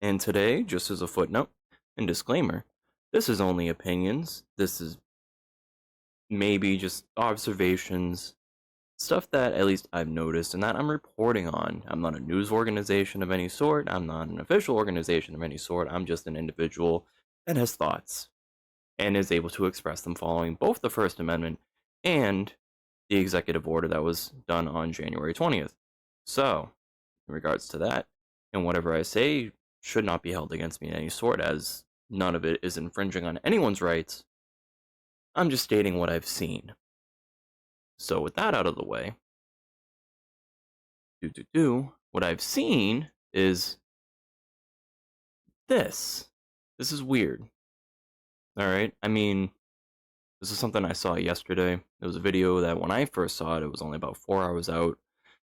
And today, just as a footnote and disclaimer, this is only opinions. This is maybe just observations, stuff that at least I've noticed and that I'm reporting on. I'm not a news organization of any sort. I'm not an official organization of any sort. I'm just an individual that has thoughts and is able to express them following both the First Amendment and the executive order that was done on January 20th. So, in regards to that, and whatever I say should not be held against me in any sort, as none of it is infringing on anyone's rights. I'm just stating what I've seen. So, with that out of the way, what I've seen is this. This is weird. All right. I mean, this is something I saw yesterday. It was a video that when I first saw it, it was only about 4 hours out,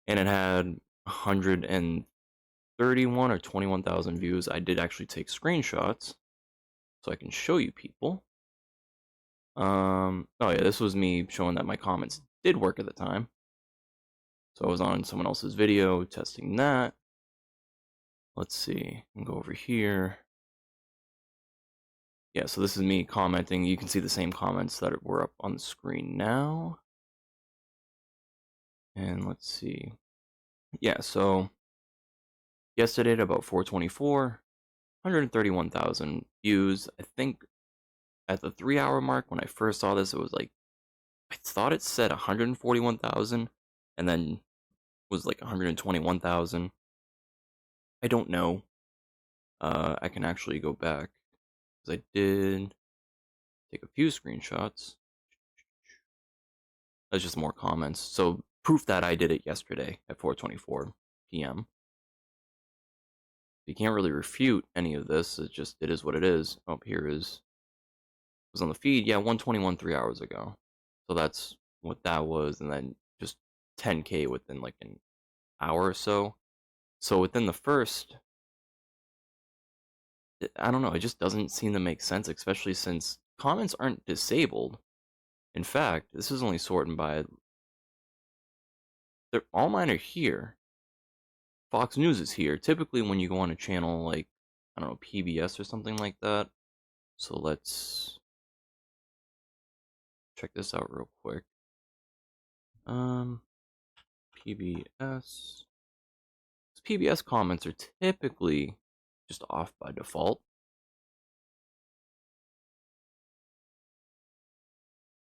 and it had 131 or 21,000 views. I did actually take screenshots, so I can show you people. Oh yeah, this was me showing that my comments did work at the time. So I was on someone else's video testing that. Let's see, and go over here. Yeah, so this is me commenting. You can see the same comments that were up on the screen now. And let's see. Yeah, so yesterday at about 4:24, 131,000 views. I think at the 3 hour mark when I first saw this, it was like, I thought it said 141,000 and then was like 121,000. I don't know. I can actually go back because I did take a few screenshots. That's just more comments. So proof that I did it yesterday at 4:24 p.m. You can't really refute any of this. It is what it is. Oh, here is was on the feed. Yeah, 121 3 hours ago. So that's what that was, and then just 10K within like an hour or so. So within the first, I don't know. It just doesn't seem to make sense, especially since comments aren't disabled. In fact, this is only sorting by. All mine are here. Fox News is here. Typically, when you go on a channel like, I don't know, PBS or something like that. So let's check this out real quick. PBS. PBS comments are typically just off by default.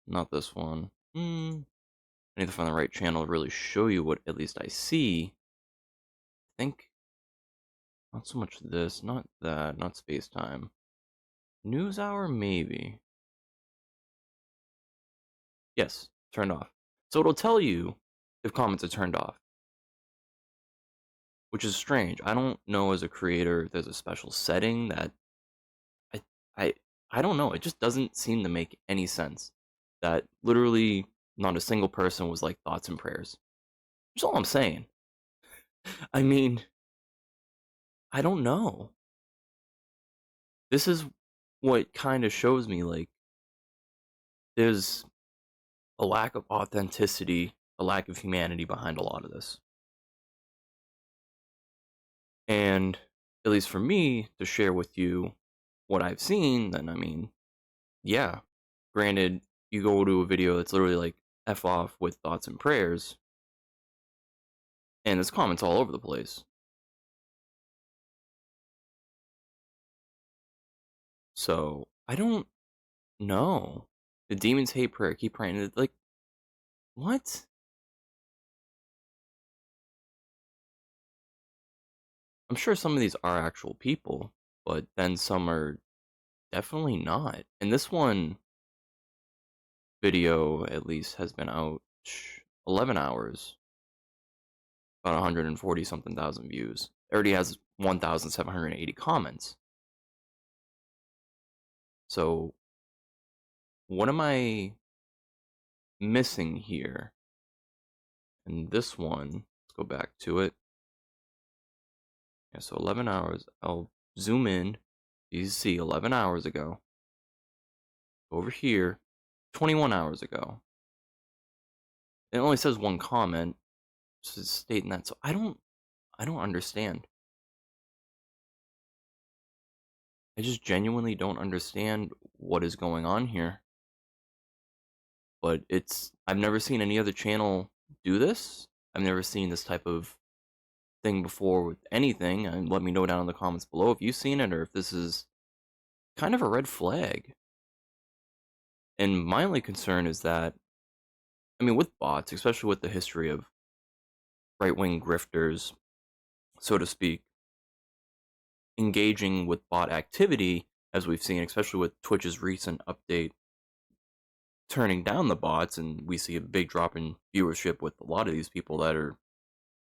Not this one. I need to find the right channel to really show you what at least I see. I think not so much this, not that, not space time. News hour, maybe. Yes, turned off. So it'll tell you if comments are turned off, which is strange. I don't know as a creator if there's a special setting that I I I don't know. It just doesn't seem to make any sense. That literally not a single person was like thoughts and prayers. That's all I'm saying. I mean, I don't know. This is what kind of shows me like there's a lack of authenticity, a lack of humanity behind a lot of this. And at least for me to share with you what I've seen, then I mean, yeah. Granted, you go to a video that's literally like F off with thoughts and prayers, and there's comments all over the place. So I don't know. The demons hate prayer. Keep praying. Like, what? I'm sure some of these are actual people, but then some are definitely not. And this one video, at least, has been out 11 hours, about 140 something thousand views. It already has 1,780 comments. So, what am I missing here? And this one, let's go back to it. Yeah, so 11 hours. I'll zoom in. You see 11 hours ago. Over here, 21 hours ago. It only says one comment, just stating that. So I don't understand. I just genuinely don't understand what is going on here. But I've never seen any other channel do this. I've never seen this type of thing before with anything. And let me know down in the comments below if you've seen it or if this is kind of a red flag. And my only concern is that, I mean, with bots, especially with the history of right wing grifters, so to speak, engaging with bot activity, as we've seen, especially with Twitch's recent update turning down the bots, and we see a big drop in viewership with a lot of these people that are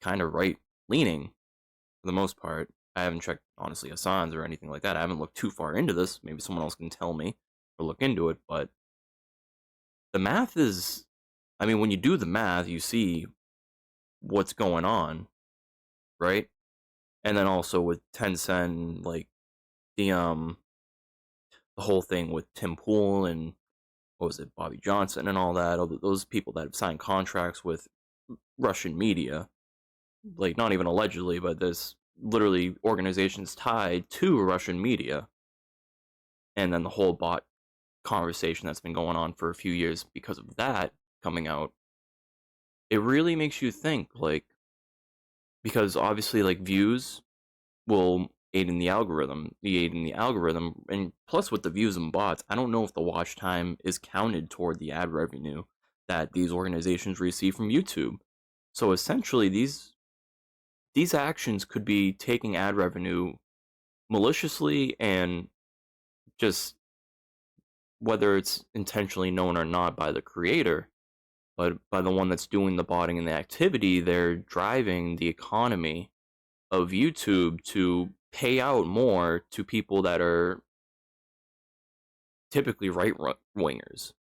kind of right leaning for the most part. I haven't checked, honestly, Hassan's or anything like that. I haven't looked too far into this. Maybe someone else can tell me or look into it, but the math is, I mean, when you do the math, you see what's going on, right? And then also with Tencent, like the whole thing with Tim Pool and what was it, Bobby Johnson and all that, all those people that have signed contracts with Russian media, like not even allegedly, but there's literally organizations tied to Russian media, and then the whole bot conversation that's been going on for a few years because of that coming out, it really makes you think, like, because obviously, like, views will aid in the algorithm, and plus with the views and bots, I don't know if the watch time is counted toward the ad revenue that these organizations receive from YouTube. So essentially, these actions could be taking ad revenue maliciously, and just whether it's intentionally known or not by the creator, but by the one that's doing the botting and the activity, they're driving the economy of YouTube to pay out more to people that are typically right wingers,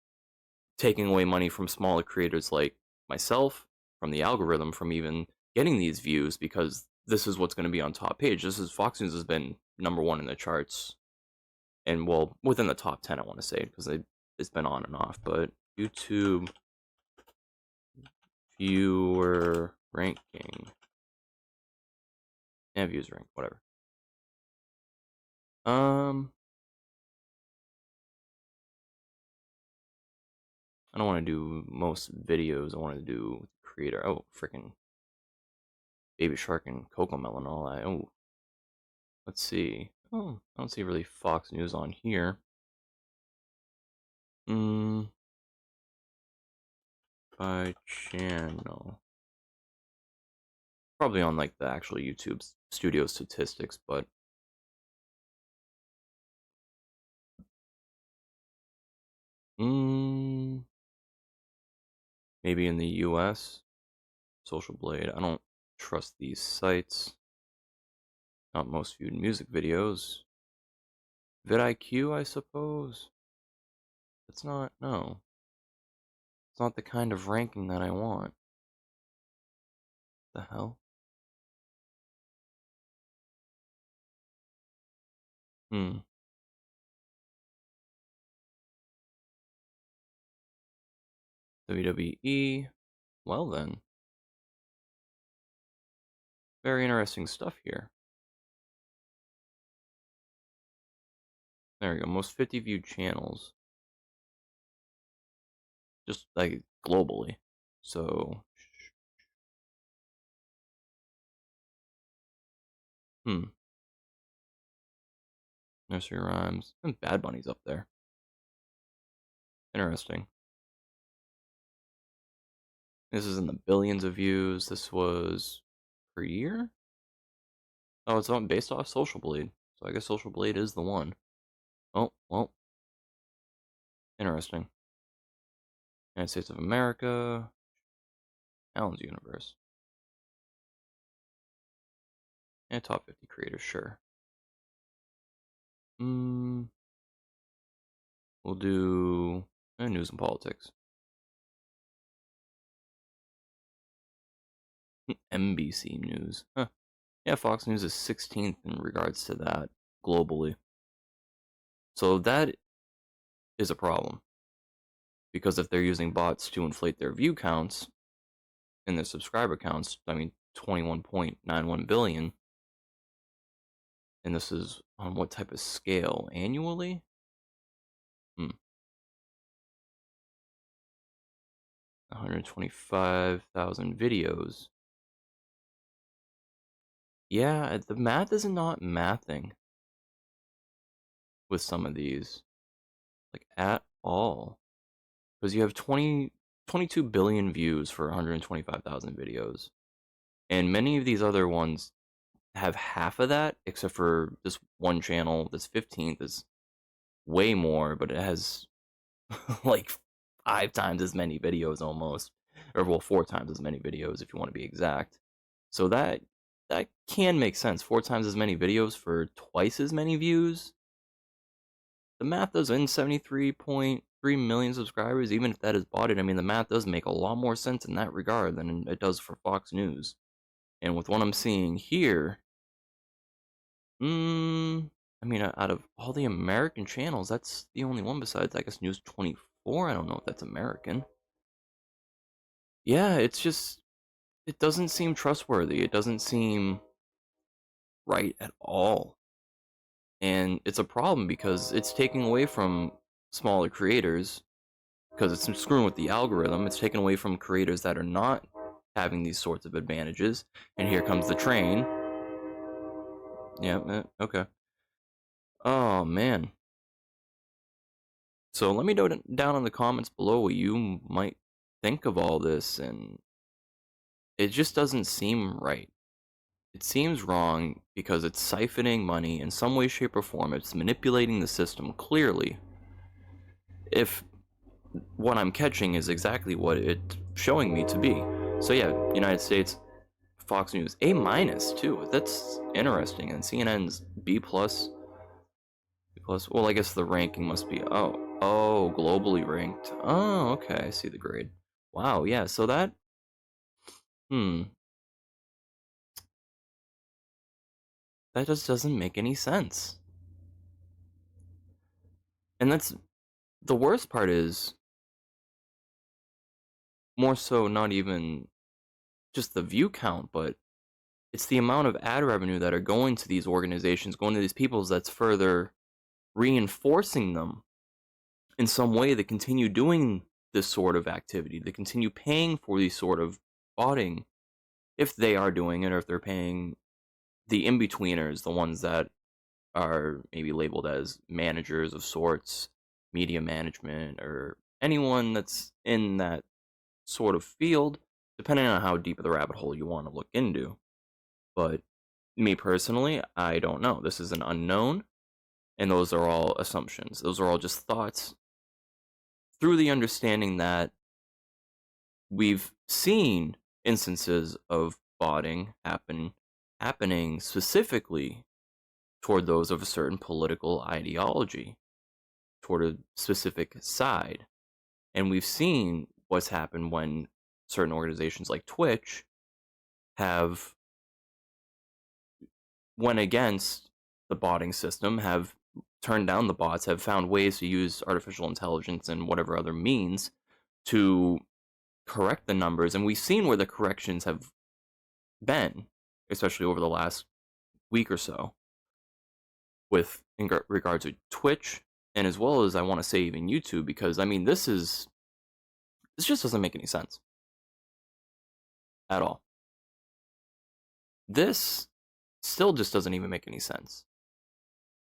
taking away money from smaller creators like myself, from the algorithm, from even getting these views, because this is what's going to be on top page. This is Fox News has been #1 in the charts, and well, within the top 10, I want to say, because it's been on and off. But YouTube viewer ranking, and views rank, whatever. I don't want to do most videos. I want to do creator. Oh, freaking Baby Shark and Coco Melon and all that. Oh, let's see. Oh, I don't see really Fox News on here. By channel. Probably on like the actual YouTube studio statistics, but maybe in the US. Social Blade. I don't trust these sites. Not most viewed music videos. vidIQ, I suppose. It's not, no. It's not the kind of ranking that I want. The hell? WWE. Well then. Very interesting stuff here. There we go. Most 50 viewed channels. Just like globally. So. Nursery Rhymes. And Bad Bunny's up there. Interesting. This is in the billions of views. This was per year? Oh, it's on based off Social Blade. So I guess Social Blade is the one. Oh, well. Interesting. United States of America. Alan's Universe. And top 50 creators, sure. We'll do news and politics. NBC News. Huh. Yeah, Fox News is 16th in regards to that globally. So that is a problem. Because if they're using bots to inflate their view counts and their subscriber counts, I mean, 21.91 billion, And this is on what type of scale? Annually? Hmm. 125,000 videos. Yeah, the math is not mathing with some of these, like, at all. Because you have 22 billion views for 125,000 videos. And many of these other ones have half of that, except for this one channel, this 15th is way more, but it has like 5 times as many videos almost. Or well, 4 times as many videos if you want to be exact. So that can make sense. 4 times as many videos for twice as many views. The math does in 73.3 million subscribers, even if that is botted. I mean, the math does make a lot more sense in that regard than it does for Fox News. And with what I'm seeing here, I mean, out of all the American channels, that's the only one besides, I guess, News 24. I don't know if that's American. Yeah, it's just, it doesn't seem trustworthy. It doesn't seem right at all. And it's a problem because it's taking away from smaller creators because it's screwing with the algorithm. It's taken away from creators that are not having these sorts of advantages. And here comes the train. Yeah, okay. Oh, man. So let me know down in the comments below what you might think of all this, and it just doesn't seem right. It seems wrong because it's siphoning money in some way, shape, or form. It's manipulating the system clearly. If what I'm catching is exactly what it's showing me to be. So yeah, United States, Fox News, A minus too. That's interesting. And CNN's B plus. B plus. Well, I guess the ranking must be globally ranked. Oh, okay. I see the grade. Wow. Yeah. So that hmm that just doesn't make any sense. And that's the worst part is more so not even just the view count, but it's the amount of ad revenue that are going to these organizations, going to these peoples that's further reinforcing them in some way to continue doing this sort of activity, to continue paying for these sort of botting, if they are doing it, or if they're paying the in-betweeners, the ones that are maybe labeled as managers of sorts, media management, or anyone that's in that sort of field, depending on how deep of the rabbit hole you want to look into. But me personally, I don't know. This is an unknown, and those are all assumptions. Those are all just thoughts through the understanding that we've seen instances of botting happening specifically toward those of a certain political ideology, toward a specific side. And we've seen what's happened when certain organizations like Twitch have went against the botting system, have turned down the bots, have found ways to use artificial intelligence and whatever other means to correct the numbers. And we've seen where the corrections have been, especially over the last week or so, with in regard to Twitch, and as well as I want to say even YouTube, because I mean this just doesn't make any sense at all. This still just doesn't even make any sense.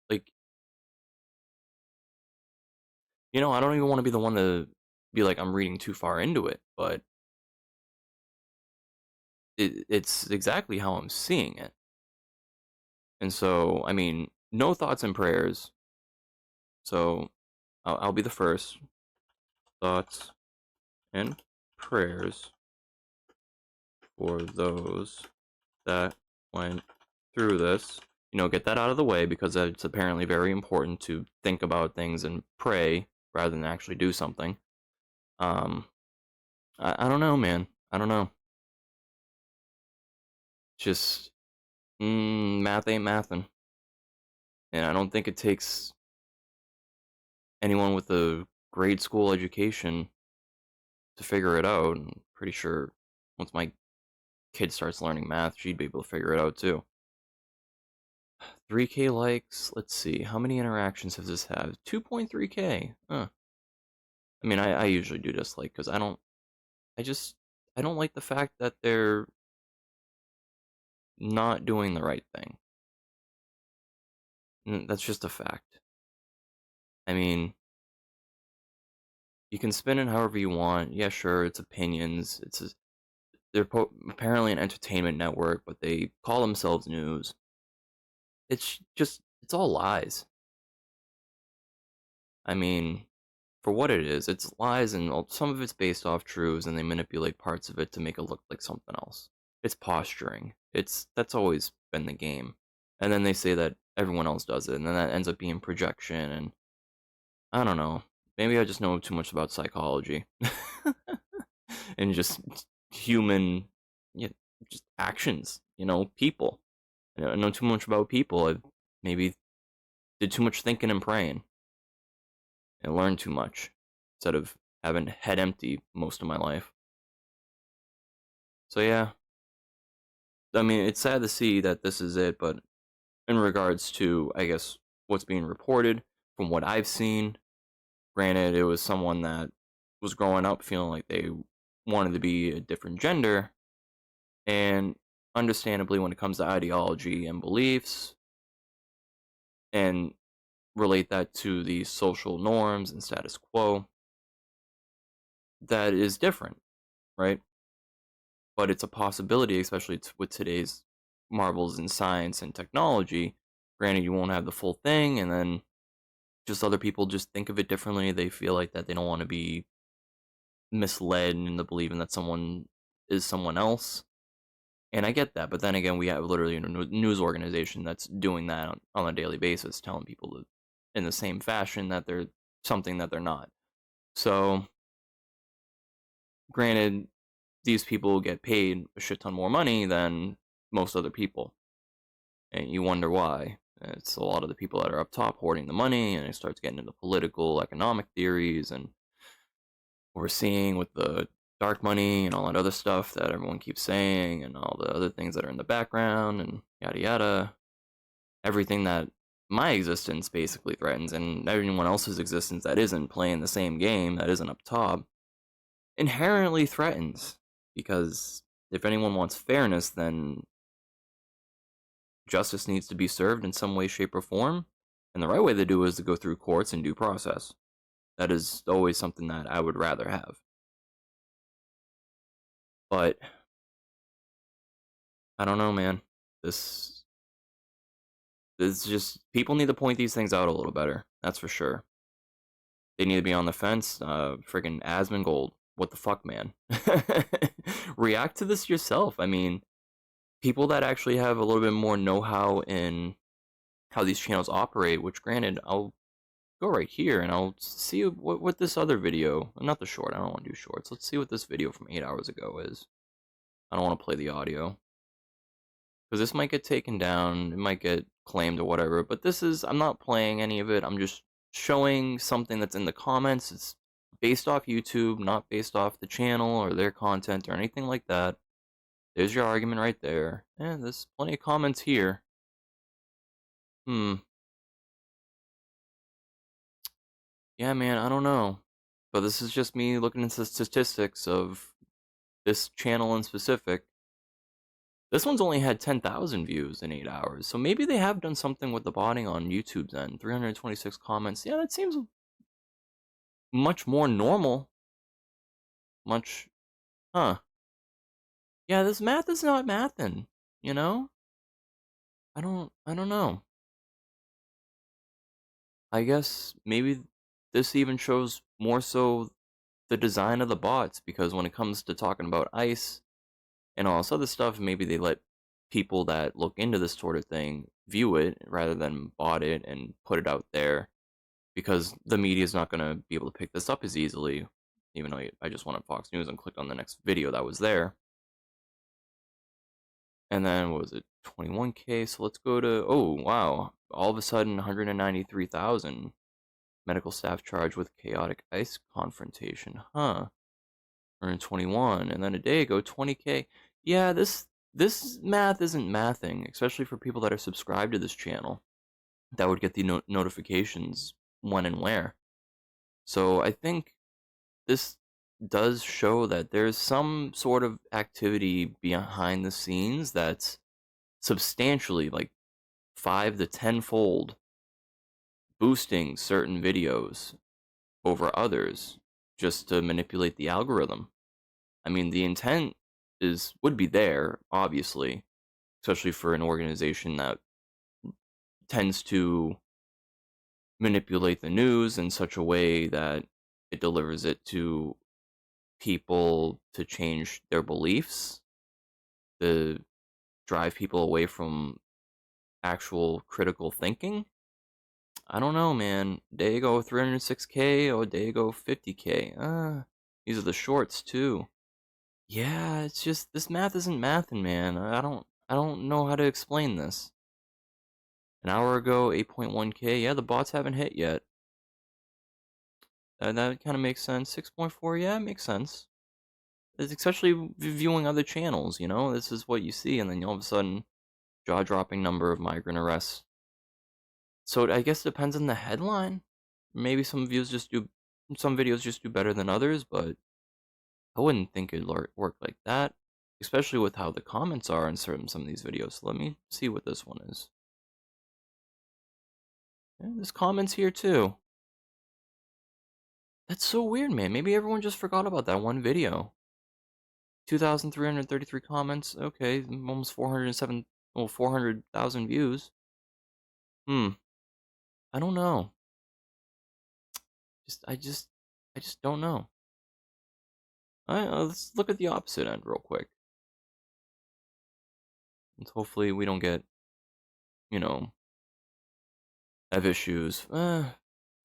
Like, I don't even want to be the one to be like I'm reading too far into it, but it's exactly how I'm seeing it. And so, I mean, no thoughts and prayers. So I'll be the first. Thoughts and prayers for those that went through this. Get that out of the way because it's apparently very important to think about things and pray rather than actually do something. Um, I don't know, man. I don't know. Just math ain't mathin', and I don't think it takes anyone with a grade school education to figure it out. I'm pretty sure once my kid starts learning math, she'd be able to figure it out too. 3K likes. Let's see. How many interactions has this had? 2.3K. Huh. I mean, I usually do dislike because I just, I don't like the fact that they're not doing the right thing. That's just a fact. I mean, you can spin it however you want. Yeah, sure, it's opinions. They're apparently an entertainment network, but they call themselves news. It's all lies. I mean, for what it is, it's lies, and some of it's based off truths, and they manipulate parts of it to make it look like something else. It's posturing. That's always been the game. And then they say that everyone else does it, and then that ends up being projection, and I don't know. Maybe I just know too much about psychology and just human, yeah, just actions. People. I know too much about people. I maybe did too much thinking and praying, and learned too much instead of having head empty most of my life. So yeah, I mean, it's sad to see that this is it, but in regards to, I guess, what's being reported from what I've seen, granted, it was someone that was growing up feeling like they wanted to be a different gender, and understandably, when it comes to ideology and beliefs, and relate that to the social norms and status quo, that is different, right? But it's a possibility, especially with today's marvels in science and technology. Granted, you won't have the full thing, and then just other people just think of it differently. They feel like that they don't want to be misled into believing that someone is someone else. And I get that, but then again, we have literally a news organization that's doing that on a daily basis, telling people in the same fashion that they're something that they're not. So, granted, these people get paid a shit ton more money than most other people, and you wonder why. It's a lot of the people that are up top hoarding the money, and it starts getting into political, economic theories, and what we're seeing with the dark money and all that other stuff that everyone keeps saying, and all the other things that are in the background, and yada yada. Everything that my existence basically threatens, and everyone else's existence that isn't playing the same game, that isn't up top, inherently threatens. Because if anyone wants fairness, then justice needs to be served in some way, shape, or form. And the right way to do it is to go through courts and due process. That is always something that I would rather have. But I don't know, man. This is just people need to point these things out a little better. That's for sure. They need to be on the fence. Friggin' Asmongold. What the fuck, man? React to this yourself. I mean, people that actually have a little bit more know-how in how these channels operate, which granted, I'll go right here and I'll see what this other video, not the short, I don't want to do shorts. Let's see what this video from 8 hours ago is. I don't want to play the audio. Because this might get taken down, it might get claimed or whatever, but I'm not playing any of it, I'm just showing something that's in the comments. It's based off YouTube, not based off the channel or their content or anything like that. There's your argument right there. And there's plenty of comments here. Yeah, man, I don't know. But this is just me looking into statistics of this channel in specific. This one's only had 10,000 views in 8 hours, so maybe they have done something with the botting on YouTube's end. 326 comments. Yeah, that seems much more normal. Much, huh? Yeah, this math is not mathin', you know? I don't know. I guess maybe this even shows more so the design of the bots, because when it comes to talking about ice and all this other stuff, maybe they let people that look into this sort of thing view it rather than bot it and put it out there, because the media is not going to be able to pick this up as easily. Even though I just went on Fox News and clicked on the next video that was there. And then, what was it, 21K? So let's go to, oh, wow. All of a sudden, 193,000 medical staff charged with chaotic ice confrontation. Huh. 121. And then a day ago, 20K. Yeah, this this math isn't mathing, especially for people that are subscribed to this channel that would get the notifications when and where. So I think this does show that there's some sort of activity behind the scenes that's substantially, like 5 to 10 fold, boosting certain videos over others just to manipulate the algorithm. I mean, the intent would be there, obviously, especially for an organization that tends to manipulate the news in such a way that it delivers it to people to change their beliefs, to drive people away from actual critical thinking. I don't know, man. Day ago 306K or day ago 50K. These are the shorts too. Yeah, it's just this math isn't mathin', man. I don't know how to explain this. An hour ago 8.1K. Yeah, the bots haven't hit yet. That kind of makes sense. 6.4. Yeah, it makes sense. It's especially viewing other channels, you know? This is what you see, and then all of a sudden, jaw-dropping number of migrant arrests. So I guess it depends on the headline. Maybe some videos just do better than others, but I wouldn't think it'd work like that, especially with how the comments are in some of these videos. So let me see what this one is. Yeah, there's comments here too. That's so weird, man. Maybe everyone just forgot about that one video. 2,333 comments. Okay, almost 407, well, 400,000 views. I don't know. I just don't know. Let's look at the opposite end real quick. And hopefully we don't get, you know, have issues.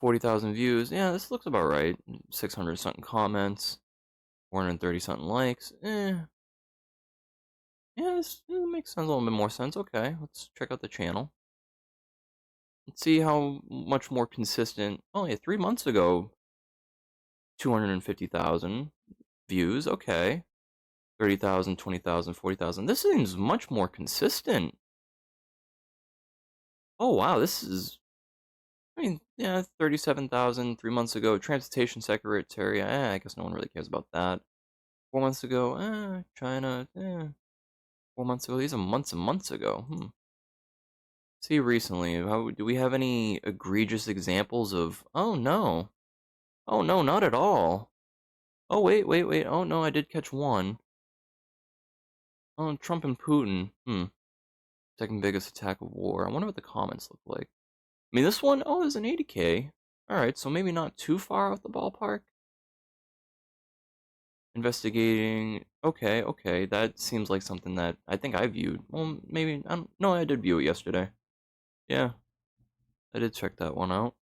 40,000 views. Yeah, this looks about right. 600 something comments. 430 something likes. Yeah, this makes sense. A little bit more sense. Okay, let's check out the channel. Let's see how much more consistent. Oh, yeah, 3 months ago, 250,000 views. Okay. 30,000, 20,000, 40,000. This seems much more consistent. Oh, wow. This is, I mean, yeah, 37,000 3 months ago. Transportation Secretary. I guess no one really cares about that. 4 months ago. China. 4 months ago. These are months and months ago. See recently. Do we have any egregious examples of? Oh no. Oh no, not at all. Oh wait, wait, wait. Oh no, I did catch one. Oh, Trump and Putin. Second biggest attack of war. I wonder what the comments look like. I mean, this one, oh, is an 80K. Alright, so maybe not too far off the ballpark. Investigating. Okay, okay. That seems like something that I think I viewed. Well, maybe. No, I did view it yesterday. Yeah, I did check that one out.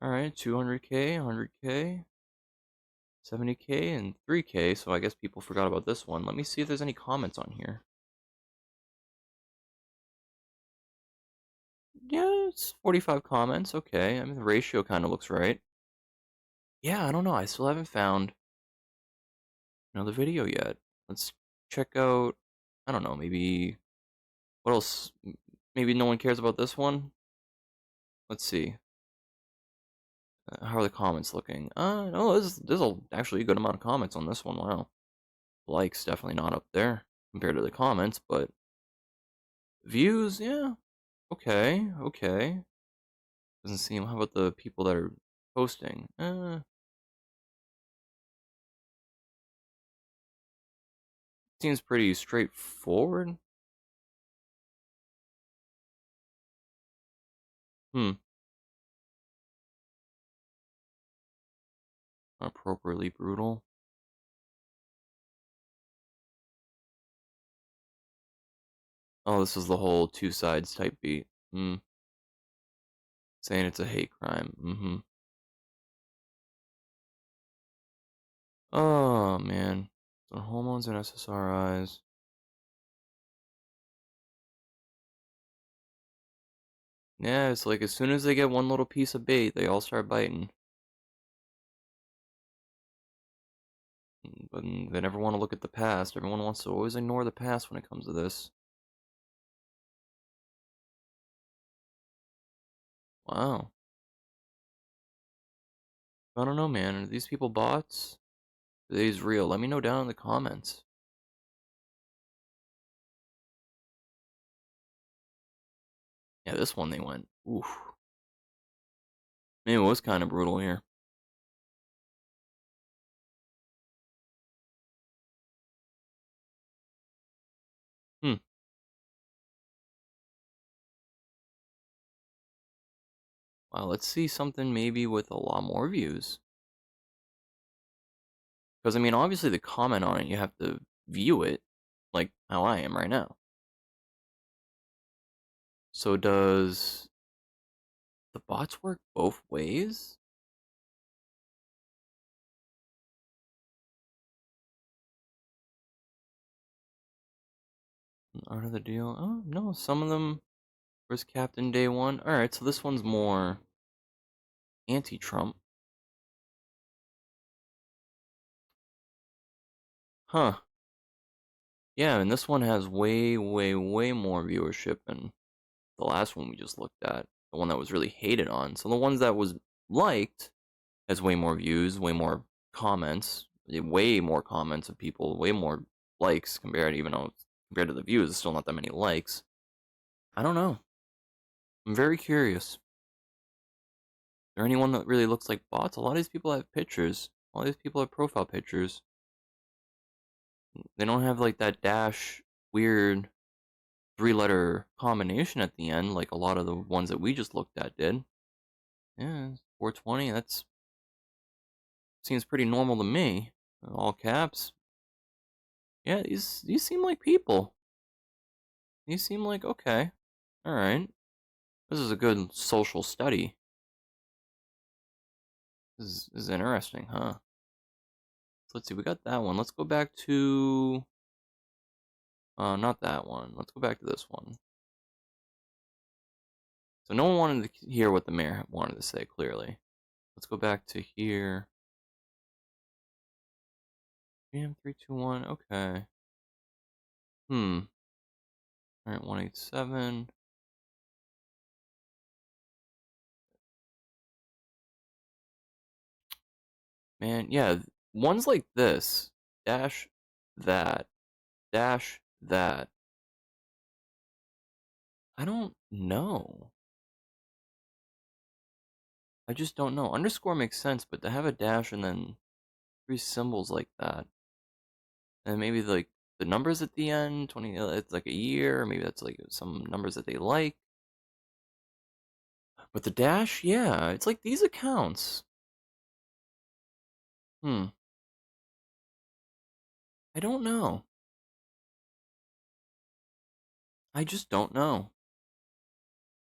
Alright, 200K, 100K, 70K, and 3K. So I guess people forgot about this one. Let me see if there's any comments on here. Yeah, it's 45 comments. Okay, I mean, the ratio kind of looks right. Yeah, I don't know. I still haven't found another video yet. Let's check out, I don't know, maybe, what else? Maybe no one cares about this one? Let's see. How are the comments looking? No, there's actually a good amount of comments on this one. Wow. Likes definitely not up there compared to the comments, but views, yeah. Okay, okay. Doesn't seem, how about the people that are posting? Seems pretty straightforward. Appropriately brutal. Oh, this is the whole two sides type beat. Saying it's a hate crime. Oh, man. So hormones and SSRIs. Yeah, it's like as soon as they get one little piece of bait, they all start biting. But And they never want to look at the past. Everyone wants to always ignore the past when it comes to this. Wow. I don't know, man. Are these people bots? Are these real? Let me know down in the comments. Yeah, this one they went. Oof. Man, it was kind of brutal here. Hmm. Wow, let's see something maybe with a lot more views. Because, I mean, obviously the comment on it, you have to view it like how I am right now. So does the bots work both ways? Art of the deal? Oh, no, some of them was Captain Day One. Alright, so this one's more anti-Trump. Huh. Yeah, and this one has way, way, way more viewership than the last one we just looked at. The one that was really hated on. So the ones that was liked has way more views, way more comments, way more comments of people, way more likes compared, even though compared to the views, it's still not that many likes. I don't know. I'm very curious. Is there anyone that really looks like bots? A lot of these people have pictures. All these people have profile pictures. They don't have like that dash weird 3-letter combination at the end like a lot of the ones that we just looked at did. Yeah, 420, that's seems pretty normal to me. All caps. Yeah, these seem like people. These seem like okay. Alright. This is a good social study. This is interesting, huh? So let's see, we got that one. Let's go back to not that one. Let's go back to this one. So no one wanted to hear what the mayor wanted to say, clearly. Let's go back to here. Bam, 321, okay. Alright, 187. Man, yeah, ones like this. Dash that. Dash that. I don't know. I just don't know. Underscore makes sense, but to have a dash and then 3 symbols like that, and maybe like the numbers at the end, 20, it's like a year, maybe that's like some numbers that they like. But the dash, yeah, it's like these accounts. Hmm, I don't know. I just don't know.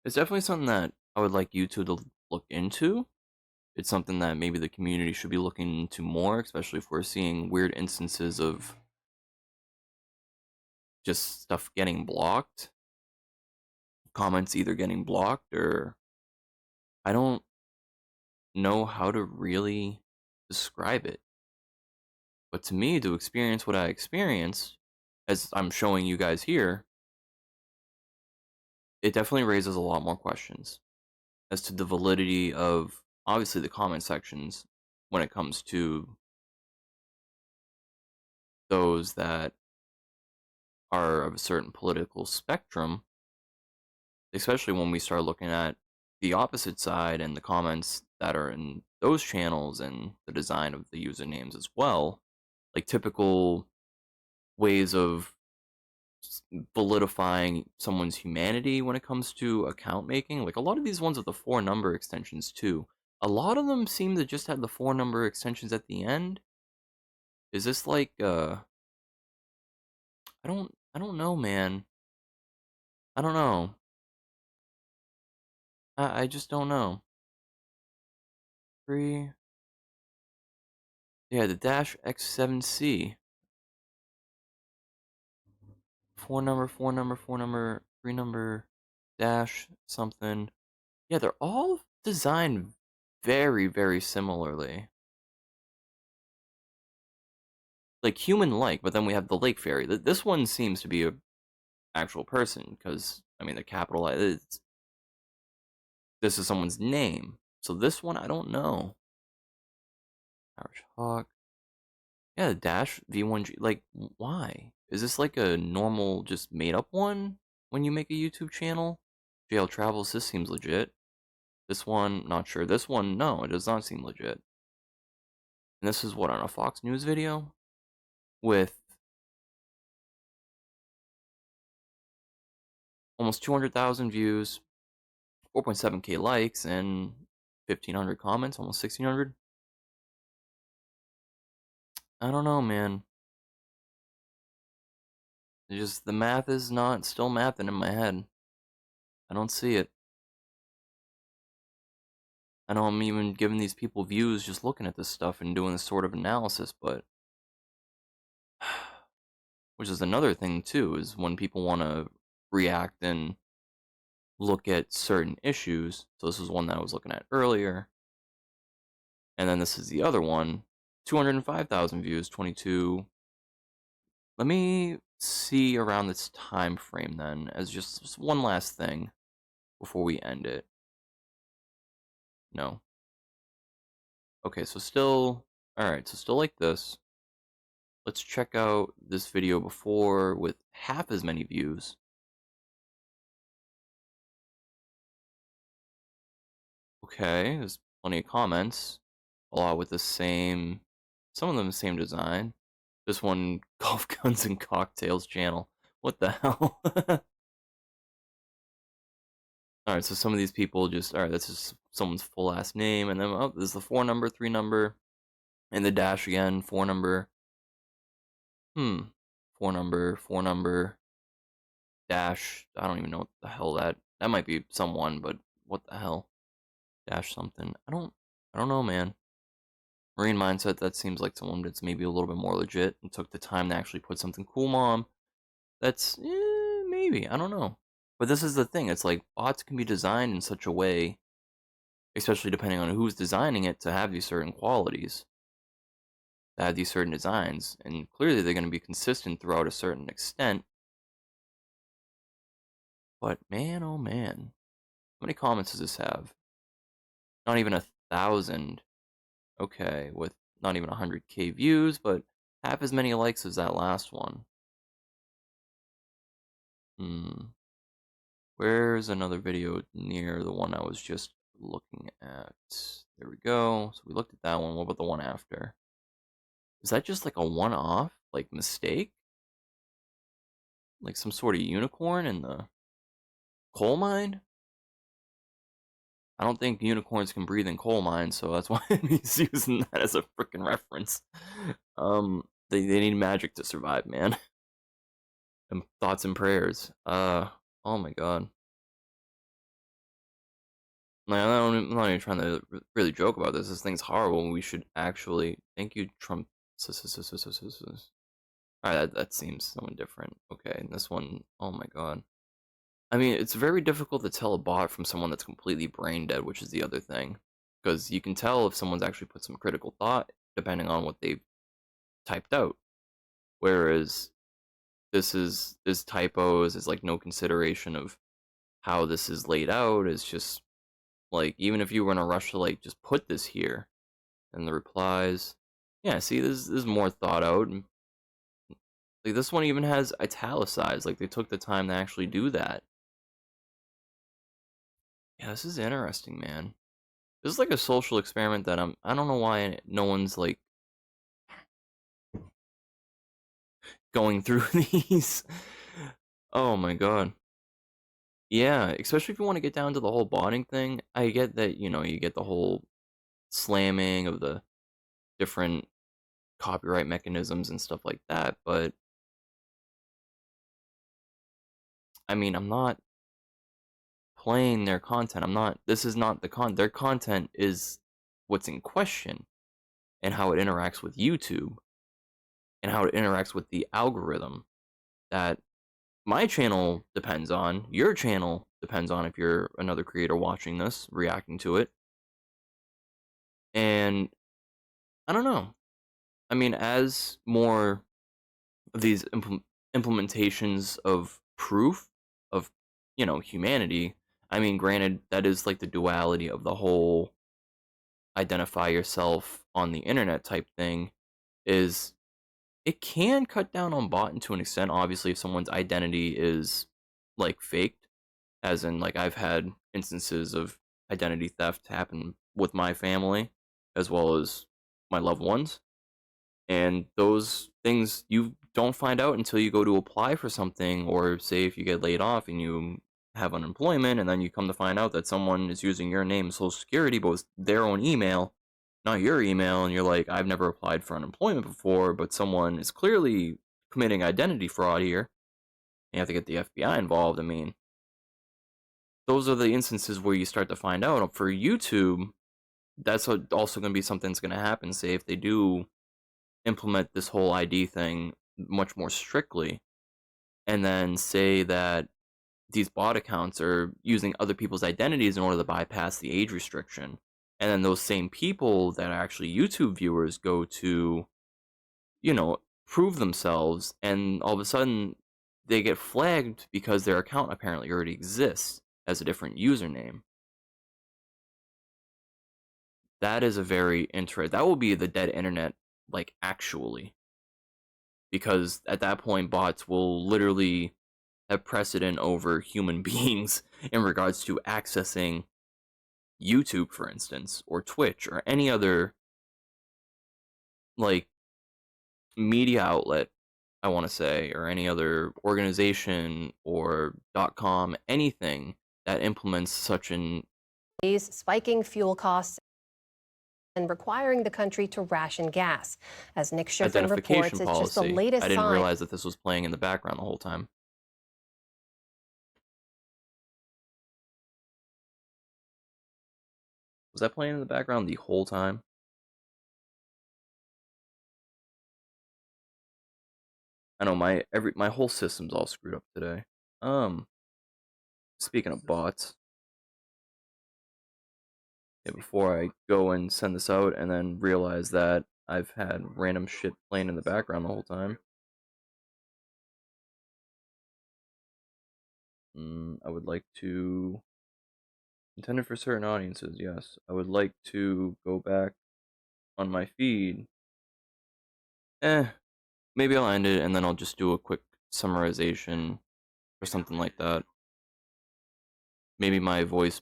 It's definitely something that I would like you two to look into. It's something that maybe the community should be looking into more, especially if we're seeing weird instances of just stuff getting blocked, comments either getting blocked or I don't know how to really describe it. But to me, to experience what I experienced, as I'm showing you guys here, it definitely raises a lot more questions as to the validity of obviously the comment sections when it comes to those that are of a certain political spectrum, especially when we start looking at the opposite side and the comments that are in those channels and the design of the usernames as well, like typical ways of validifying someone's humanity when it comes to account making. Like a lot of these ones with the 4-number extensions too. A lot of them seem to just have the 4-number extensions at the end. Is this like I don't know, man. I don't know. I just don't know. 3 Yeah, the dash X7C. 4-number, 4-number, 4-number, 3-number, dash something. Yeah, they're all designed very, very similarly. like human-like, but then we have the lake fairy. This one seems to be a actual person because I mean the capitalized. This is someone's name. So this one I don't know. Irish Hawk. Yeah, Dash V1G. Like, why? Is this like a normal, just made up one when you make a YouTube channel? JL Travels, this seems legit. This one, not sure. This one, no, it does not seem legit. And this is what, on a Fox News video? With almost 200,000 views, 4.7k likes, and 1,500 comments, almost 1,600. I don't know, man. It's just the math is not still mathing in my head. I don't see it. I know I'm even giving these people views just looking at this stuff and doing this sort of analysis, but which is another thing too, is when people want to react and look at certain issues. So this is one that I was looking at earlier, and then this is the other one, 205,000 views, 22. Let me see around this time frame then, as just one last thing before we end it. No. Okay, so still, alright, so still like this. Let's check out this video before with half as many views. Okay, there's plenty of comments. A lot with the same, some of them the same design. This one, Golf Guns and Cocktails channel. What the hell? Alright, so some of these people just, alright, that's just someone's full last name, and then, oh, this is the 4 number, 3 number, and the dash again, 4 number. 4 number, dash, I don't even know what the hell that might be someone, but what the hell? Dash something. I don't know, man. Marine Mindset, that seems like someone that's maybe a little bit more legit and took the time to actually put something cool, mom. That's, maybe, I don't know. But this is the thing, it's like bots can be designed in such a way, especially depending on who's designing it, to have these certain qualities, to have these certain designs, and clearly they're going to be consistent throughout a certain extent. But man, oh man, how many comments does this have? Not even 1,000. Okay, with not even 100k views, but half as many likes as that last one. Where's another video near the one I was just looking at? There we go. So we looked at that one. What about the one after? Is that just like a one-off, like, mistake? Like some sort of unicorn in the coal mine? I don't think unicorns can breathe in coal mines, so that's why he's using that as a freaking reference. They need magic to survive, man. And thoughts and prayers. Oh my god. Like, I'm not even trying to really joke about this. This thing's horrible. We should actually. Thank you, Trump. Alright, that seems someone different. Okay, and this one, oh my god. I mean, it's very difficult to tell a bot from someone that's completely brain dead, which is the other thing. Because you can tell if someone's actually put some critical thought, depending on what they've typed out. Whereas this typos is like no consideration of how this is laid out. It's just like, even if you were in a rush to like just put this here, and the replies, yeah, see, this is more thought out. Like, this one even has italicized, like they took the time to actually do that. Yeah, this is interesting, man. This is like a social experiment that I don't know why no one's like going through these. Oh my god. Yeah, especially if you want to get down to the whole botting thing. I get that, you get the whole slamming of the different copyright mechanisms and stuff like that, but I mean, I'm not playing their content. This is not their content is what's in question, and how it interacts with YouTube, and how it interacts with the algorithm that my channel depends on, your channel depends on if you're another creator watching this, reacting to it. And I don't know. I mean, as more of these implementations of proof of, humanity, I mean, granted, that is like the duality of the whole identify yourself on the internet type thing, is it can cut down on botting to an extent. Obviously, if someone's identity is like faked, as in like I've had instances of identity theft happen with my family as well as my loved ones, and those things you don't find out until you go to apply for something, or say if you get laid off and you have unemployment, and then you come to find out that someone is using your name and social security but it's their own email, not your email, and you're like, I've never applied for unemployment before, but someone is clearly committing identity fraud here. You have to get the FBI involved. I mean, those are the instances where you start to find out. For YouTube, that's also going to be something that's going to happen. Say if they do implement this whole ID thing much more strictly, and then say that these bot accounts are using other people's identities in order to bypass the age restriction, and then those same people that are actually YouTube viewers go to, you know, prove themselves, and all of a sudden they get flagged because their account apparently already exists as a different username. That is a very interesting. That will be the dead internet, like actually, because at that point, bots will literally have precedent over human beings in regards to accessing YouTube, for instance, or Twitch, or any other like media outlet. I want to say, or any other organization or .com, anything that implements such an spiking fuel costs and requiring the country to ration gas. As Nick Schifrin reports, identification it's just the policy. I latest didn't sign. realize that this was playing in the background the whole time. Was that playing in the background the whole time? I know my whole system's all screwed up today. Um, Speaking of bots, yeah, before I go and send this out and then realize that I've had random shit playing in the background the whole time. I would like to, intended for certain audiences, yes. I would like to go back on my feed. Maybe I'll end it and then I'll just do a quick summarization or something like that. Maybe my voice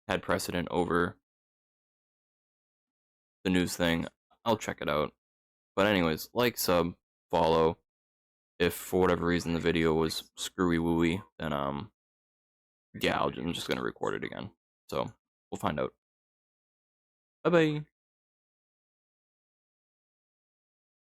had precedent over the news thing. I'll check it out. But anyways, like, sub, follow. If for whatever reason the video was screwy wooey, then yeah, I'm just gonna record it again. So we'll find out. Bye bye.